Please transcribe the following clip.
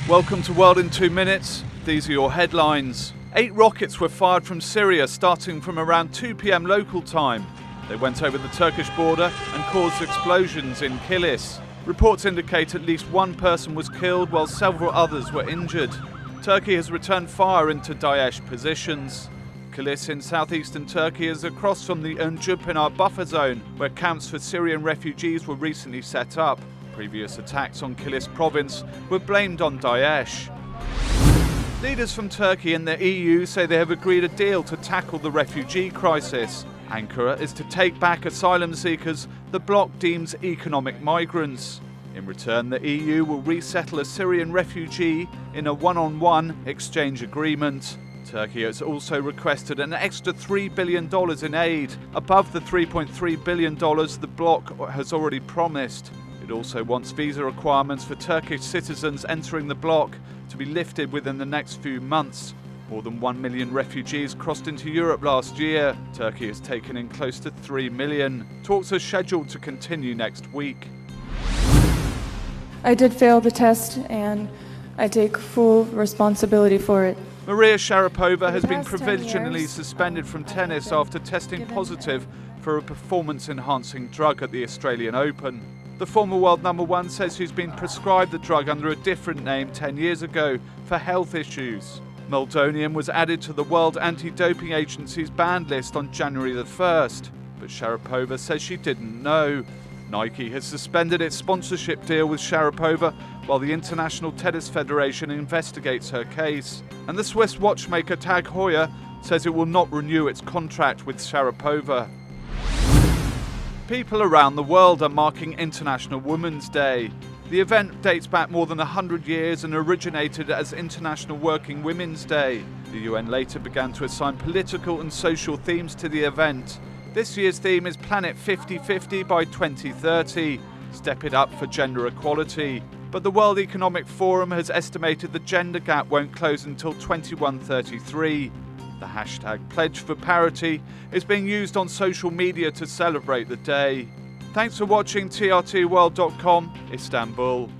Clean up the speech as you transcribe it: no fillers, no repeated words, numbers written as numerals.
Welcome to World in 2 Minutes. These are your headlines. 8 rockets were fired from Syria starting from around 2 p.m. local time. They went over the Turkish border and caused explosions in Kilis. Reports indicate at least one person was killed while several others were injured. Turkey has returned fire into Daesh positions. Kilis in southeastern Turkey is across from the Oncupinar buffer zone, where camps for Syrian refugees were recently set up. Previous attacks on Kilis province were blamed on Daesh. Leaders from Turkey and the EU say they have agreed a deal to tackle the refugee crisis. Ankara is to take back asylum seekers the bloc deems economic migrants. In return, the EU will resettle a Syrian refugee in a one-on-one exchange agreement. Turkey has also requested an extra $3 billion in aid, above the $3.3 billion the bloc has already promised. It also wants visa requirements for Turkish citizens entering the bloc to be lifted within the next few months. More than 1 million refugees crossed into Europe last year. Turkey has taken in close to 3 million. Talks are scheduled to continue next week. I did fail the test and I take full responsibility for it. Maria Sharapova has been provisionally suspended from tennis after testing positive for a performance-enhancing drug at the Australian Open. The former world number one says she's been prescribed the drug under a different name 10 years ago for health issues. Meldonium was added to the World Anti-Doping Agency's banned list on January the 1st, but Sharapova says she didn't know. Nike has suspended its sponsorship deal with Sharapova while the International Tennis Federation investigates her case. And the Swiss watchmaker Tag Heuer says it will not renew its contract with Sharapova. People around the world are marking International Women's Day. The event dates back more than 100 years and originated as International Working Women's Day. The UN later began to assign political and social themes to the event. This year's theme is Planet 50-50 by 2030. Step it up for gender equality. But the World Economic Forum has estimated the gender gap won't close until 2133. The hashtag Pledge for Parity is being used on social media to celebrate the day. Thanks for watching TRTworld.com, Istanbul.